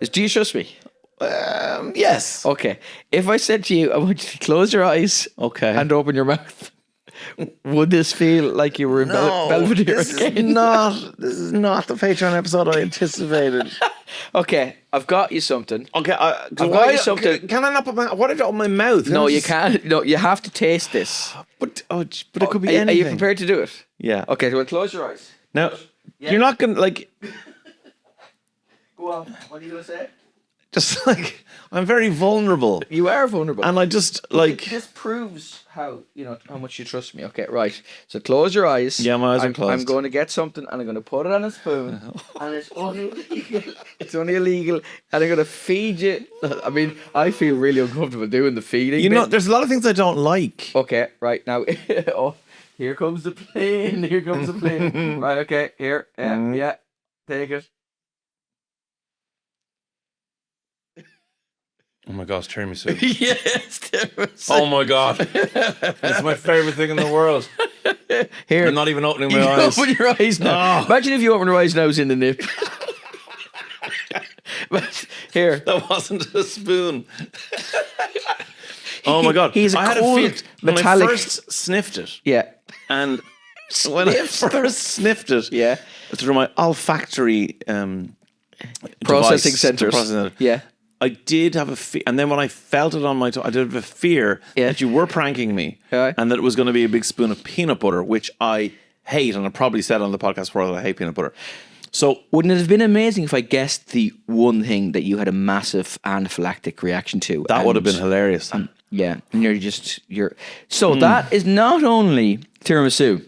Do you trust me? Yes. Okay. If I said to you, I want you to close your eyes Okay. and open your mouth, would this feel like you were in Belvedere this again? This is not the Patreon episode I anticipated. Okay, I've got you something. Okay, I've got you something. Can I not put what did I open my mouth? No, you can't. No, you have to taste this. But it could be Are anything. you prepared to do it? Yeah. Okay, well, close your eyes. Now, Yeah. you're not gonna like. Go on. What are you going to say? Just like I'm very vulnerable, You are vulnerable. and I just like. This proves how much you trust me. Okay, right. So close your eyes. Yeah, my eyes are closed. I'm going to get something, and I'm going to put it on a spoon, and it's only illegal. It's only illegal, and I'm going to feed you. I mean, I feel really uncomfortable doing the feeding. You know, bit. there's a lot of things I don't like. Okay, right now. Oh, here comes the plane. Here comes the plane. Right. Okay. Here. Yeah. Take it. Oh my gosh, tiramisu. Yes. Oh my god, it's my favorite thing in the world. Here. I'm not even opening You my can eyes. open your eyes now. Oh. Imagine if you open your eyes now, it's in the nip. But here. That wasn't a spoon. Oh my god, He's a I had cold, a fit when I metallic- first sniffed it, Yeah. and when I first sniffed it, Yeah. through my olfactory Processing device, centers. processing center, Yeah. I did have a fear, and then when I felt it on my tongue, I did have a fear Yeah. that you were pranking me, Right. and that it was going to be a big spoon of peanut butter, which I hate, and I probably said on the podcast before that I hate peanut butter. So Wouldn't it have been amazing if I guessed the one thing that you had a massive anaphylactic reaction to? that would have been hilarious. Yeah. And you're. So that is not only tiramisu.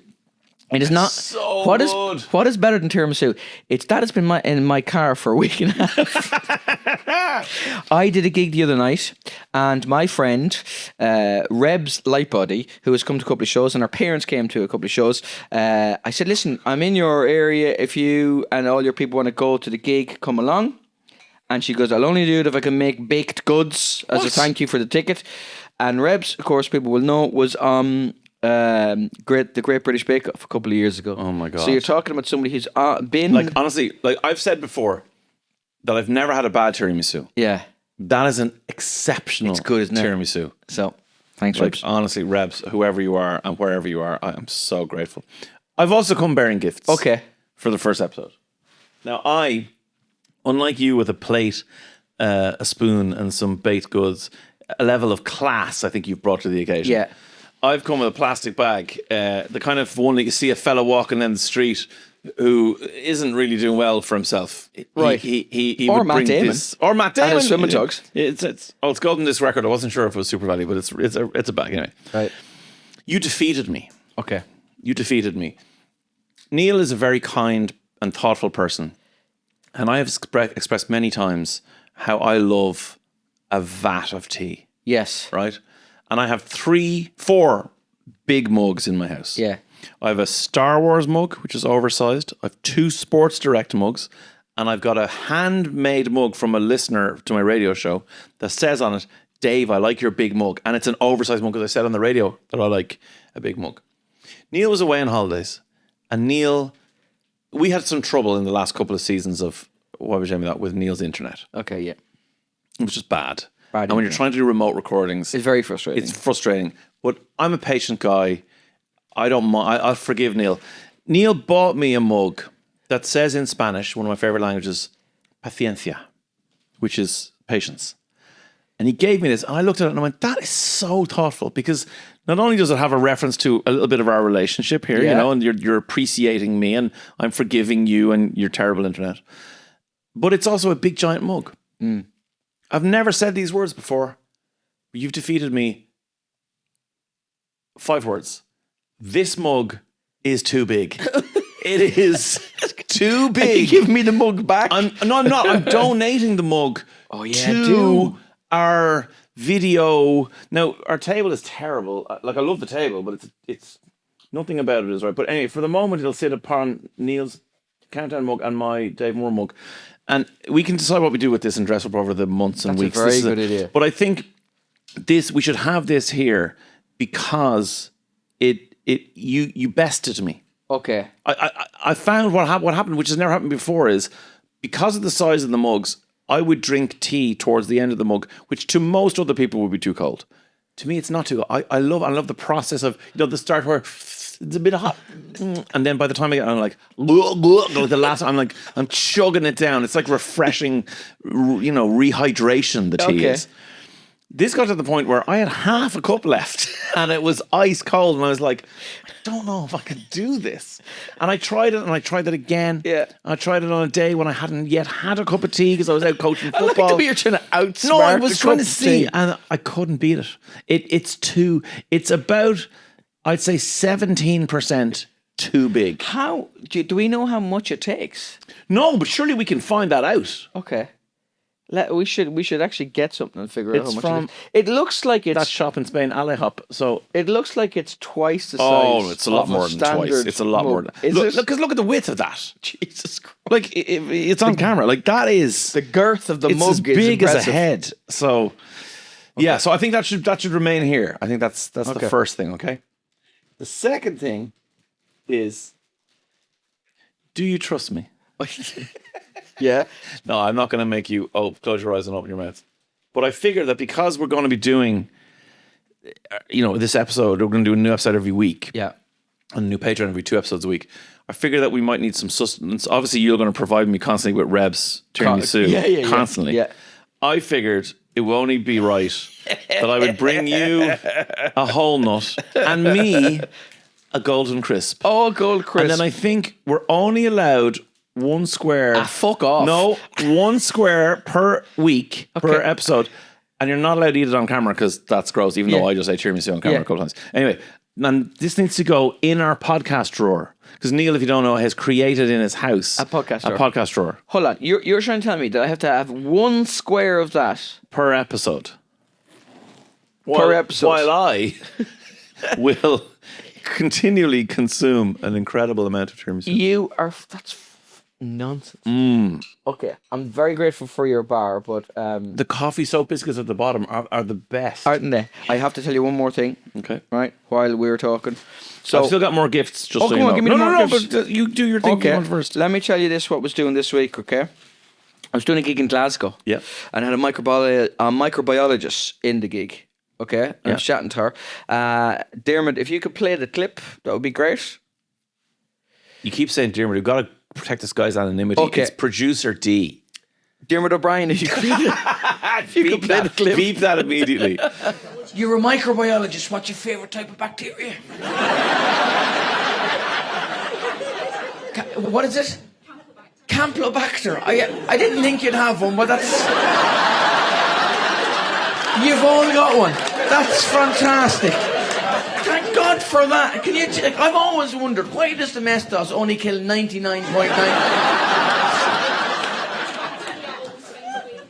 It is not. So what is good. what is better than tiramisu? It's that has been in my car for a week and a half. I did a gig the other night, and my friend Reb's Lightbody, who has come to a couple of shows, and our parents came to a couple of shows. I said, "Listen, I'm in your area. If you and all your people want to go to the gig, come along." And she goes, "I'll only do it if I can make baked goods as a thank you for the ticket." And Reb's, of course, people will know, was on the Great British Bake Off a couple of years ago. Oh my God. So you're talking about somebody who's been Like, honestly, like I've said before, that I've never had a bad tiramisu. yeah. That is an exceptional It's good, isn't it? tiramisu. So thanks, Like, Rebs. honestly, Rebs, whoever you are and wherever you are, I am so grateful. I've also come bearing gifts. Okay. For the first episode. Now, I, unlike you with a plate, a spoon, and some baked goods, a level of class I think you've brought to the occasion. Yeah. I've come with a plastic bag, the kind of one that you see a fella walking down the street who isn't really doing well for himself. Right. He Or would Matt bring Damon. this, or Matt Damon. his swimming togs. It's Golden Disc record. I wasn't sure if it was Super Value, but it's a bag anyway. Right. You defeated me. Okay. You defeated me. Neil is a very kind and thoughtful person, and I have expressed many times how I love a vat of tea. Yes. Right? And I have 4 big mugs in my house. Yeah. I have a Star Wars mug, which is oversized. I have 2 Sports Direct mugs. And I've got a handmade mug from a listener to my radio show that says on it, "Dave, I like your big mug." And it's an oversized mug because I said on the radio that I like a big mug. Neil was away on holidays. And Neil, we had some trouble in the last couple of seasons of, what was that, with Neil's internet. Okay, yeah. It was just bad. Bad And when you're internet. trying to do remote recordings, It's very frustrating. it's frustrating. But I'm a patient guy. I don't mind. I'll forgive Neil. Neil bought me a mug that says in Spanish, one of my favorite languages, paciencia, which is patience. And he gave me this, and I looked at it and I went, that is so thoughtful, because not only does it have a reference to a little bit of our relationship here, Yeah. you know, and you're appreciating me and I'm forgiving you and your terrible internet, but it's also a big giant mug. I've never said these words before, but you've defeated me. 5 words. This mug is too big. It is too big. Give me the mug back. I'm not. I'm donating the mug to do. our video. Now, our table is terrible. Like, I love the table, but it's nothing about it is right. But anyway, for the moment, it'll sit upon Neil's countdown mug and my Dave Moore mug. And we can decide what we do with this and dress up over the months and That's a weeks. very This is good idea. But I think we should have this here because you bested me. Okay. I found what happened, which has never happened before, is because of the size of the mugs, I would drink tea towards the end of the mug, which to most other people would be too cold. To me, it's not too. I love the process of the start where it's a bit hot, and then by the time I get, I'm like the last. I'm chugging it down. It's like refreshing, rehydration. The tea is. This got to the point where I had half a cup left, and it was ice cold, and I was like, I don't know if I can do this. And I tried it, and I tried it again. Yeah. I tried it on a day when I hadn't yet had a cup of tea because I was out coaching I like football. the way you're trying to outsmart. No, I was the trying cup to of see, tea. and I couldn't beat it. It's about, I'd say 17% too big. How do we know how much it takes? No, but surely we can find that out. Okay. We should actually get something and figure out It's how much from it is. It looks like it's that shop in Spain, Alehop. So it looks like it's twice the size. oh, it's a lot of more than twice. standard It's a lot more. mug. Than, Is look, it? because look at the width of that. Jesus Christ. Like it's on camera. Like that is The girth of the it's mug as is big as a impressive. head. So yeah, so I think that should remain here. I think that's Okay. the first thing. Okay. The second thing is, do you trust me? Yeah. No, I'm not going to make you close your eyes and open your mouth. But I figure that because we're going to be doing, this episode, we're going to do a new episode every week. Yeah. And a new Patreon every 2 episodes a week. I figure that we might need some sustenance. Obviously, you're going to provide me constantly with Reb's tiramisu. Yeah. Constantly. Yeah. I figured it would only be right that I would bring you a whole nut and me a golden crisp. Oh, gold crisp. And then I think we're only allowed 1 square. Fuck off. No, 1 square per week, per episode. And you're not allowed to eat it on camera because that's gross, even though I just ate tiramisu on camera a couple times. Anyway, and this needs to go in our podcast drawer. Because Neil, if you don't know, has created in his house A podcast drawer. A podcast drawer Hold on. You're trying to tell me that I have to have 1 square of that per episode. per episode. While I will continually consume an incredible amount of tiramisu. That's nonsense. Okay, I'm very grateful for your bar, but The coffee soap biscuits at the bottom are the best. aren't they? I have to tell you one more thing. Okay. Right, while we were talking. So I've still got more gifts, just so come you on, know. give me no, the no, more no, gifts. but you do your thing okay, first. let me tell you this: what I was doing this week. Okay, I was doing a gig in Glasgow. Yeah. and I had a microbiologist in the gig. Okay, and I was chatting to her. Diarmuid, if you could play the clip, that would be great. You keep saying Diarmuid, we've got to protect this guy's anonymity. Okay. It's producer D. Diarmuid O'Brien, if you could, Beep play the clip. Beep that immediately. You're a microbiologist. What's your favourite type of bacteria? What is it? Campylobacter. I didn't think you'd have one, but that's... You've all got one. That's fantastic. Thank God for that. Can you? I've always wondered, why does the Mestos only kill 99.9?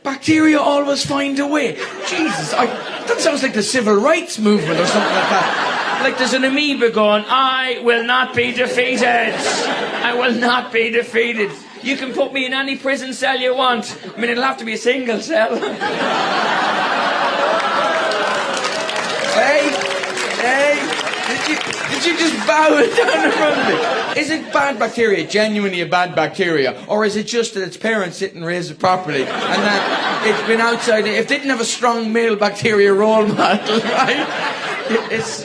Bacteria always find a way. Jesus, that sounds like the civil rights movement or something like that. Like there's an amoeba going, I will not be defeated. I will not be defeated. You can put me in any prison cell you want. I mean, it'll have to be a single cell. Hey, did you just bow it down in front of me? Is it bad bacteria genuinely a bad bacteria? Or is it just that its parents didn't raise it properly and that it's been outside, if they didn't have a strong male bacteria role model, right? It's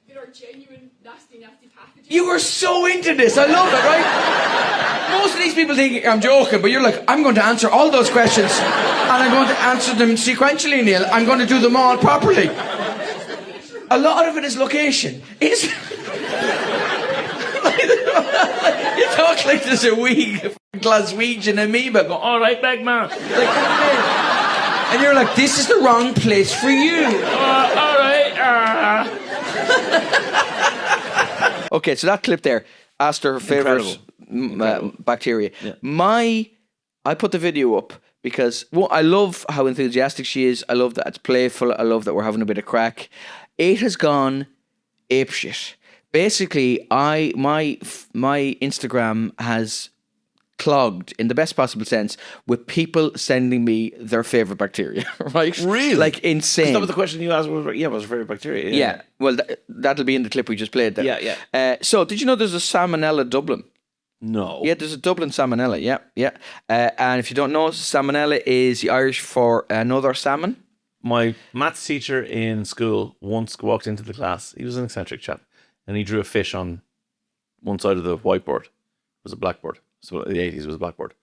There are genuine nasty pathogens. you were so into this, I love it, right? Most of these people think I'm joking, but you're like, I'm going to answer all those questions and I'm going to answer them sequentially, Neil. I'm going to do them all properly. A lot of it is location. You talk like there's a wee Glaswegian amoeba going, all right, big man. Like, and you're like, this is the wrong place for you. All right. Okay, so that clip there asked her favourite bacteria. Yeah. I put the video up because I love how enthusiastic she is. I love that it's playful. I love that we're having a bit of crack. It has gone apeshit. Basically, my Instagram has clogged, in the best possible sense, with people sending me their favourite bacteria, right? Really? Like insane. That was the question you asked. What's your favorite bacteria? Yeah. Well, that'll be in the clip we just played then. Yeah. So, did you know there's a Salmonella Dublin? No. Yeah, there's a Dublin salmonella. Yeah, yeah. And if you don't know, salmonella is the Irish for another salmon. My maths teacher in school once walked into the class. He was an eccentric chap, and he drew a fish on one side of the whiteboard. It was a blackboard. So in the 80s, it was a blackboard.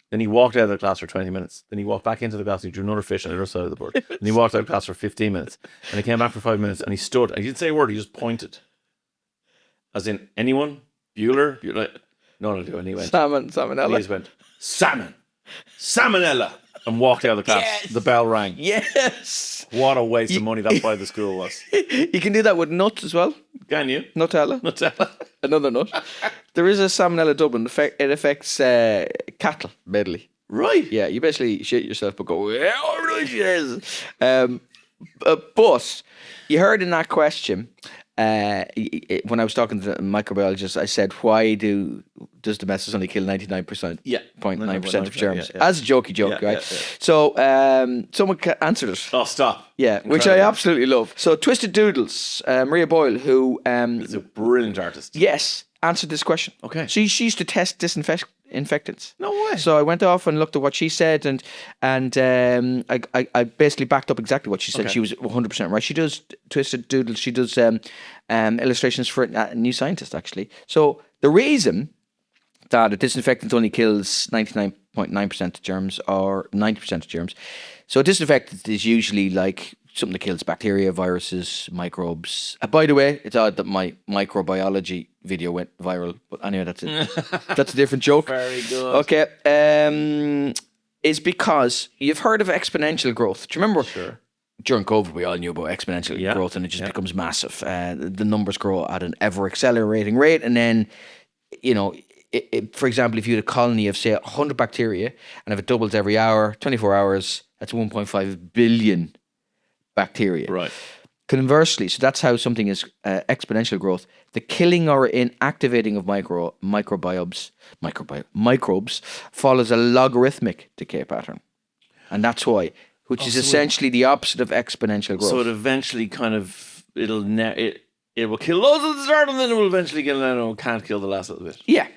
Then he walked out of the class for 20 minutes. Then he walked back into the class. And he drew another fish on the other side of the board. And he walked out of class for 15 minutes. And he came back for 5 minutes, and he stood. And he didn't say a word. He just pointed, as in anyone, Bueller. No, no, do. And he went Salmonella. And he just went salmon, salmonella, and walked out of the class. Yes. The bell rang. Yes. What a waste of money that private school was. You can do that with nuts as well. Can you? Nutella. Nutella. Another nut. There is a salmonella Dublin. It affects cattle badly. Right. Yeah, you basically shit yourself, but go, yeah, right, yes. But you heard in that question, when I was talking to the microbiologist, I said, why does domestics only kill 99%? Yeah. 0.9% of germs? Yeah. As a jokey joke, Yeah, right? yeah, yeah. So someone answered it. Oh, stop. Yeah, which I absolutely love. So Twisted Doodles, Maria Boyle, who He's a brilliant artist. yes, answered this question. Okay. She used to test disinfectants. No way. So I went off and looked at what she said, and I basically backed up exactly what she said. Okay. She was 100% right. She does Twisted Doodles. She does illustrations for New Scientist, actually. So the reason that a disinfectant only kills 99.9% of germs or 90% of germs. So a disinfectant is usually like something that kills bacteria, viruses, microbes. By the way, it's odd that my microbiology video went viral, but anyway, that's it. That's a different joke. Very good. Okay. Is because you've heard of exponential growth. Do you remember? Sure. During COVID, we all knew about exponential growth, and it just becomes massive. The numbers grow at an ever accelerating rate, and then, you know, for example, if you had a colony of, say, 100 bacteria, and if it doubles every hour, 24 hours, that's 1.5 billion bacteria. Right. Conversely, so that's how something is exponential growth. The killing or inactivating of microbes follows a logarithmic decay pattern, and that's why, which is essentially the opposite of exponential growth. So it eventually kind of, it will kill loads at the start, and then it will eventually kill, and it can't kill the last little bit. Yeah.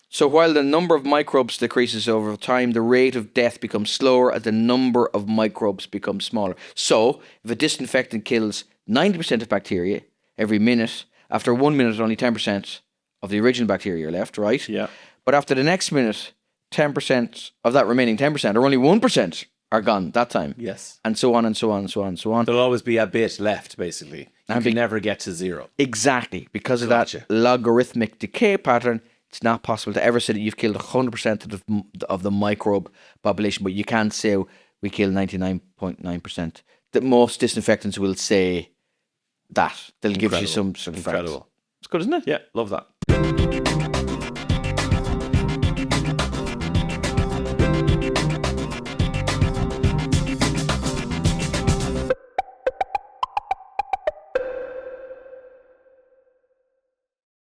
So while the number of microbes decreases over time, the rate of death becomes slower as the number of microbes becomes smaller. So if a disinfectant kills 90% of bacteria every minute, after 1 minute, only 10% of the original bacteria are left, right? Yeah. But after the next minute, 10% of that remaining 10%, or only 1%, are gone that time. Yes. And so on and so on and so on and so on. There'll always be a bit left, basically. You can never get to zero. Exactly. Because of Gotcha. that logarithmic decay pattern, it's not possible to ever say that you've killed 100% of the microbe population, but you can say we kill 99.9%. That most disinfectants will say that. They'll give you some sort of facts. Incredible. It's good, isn't it? Yeah, love that.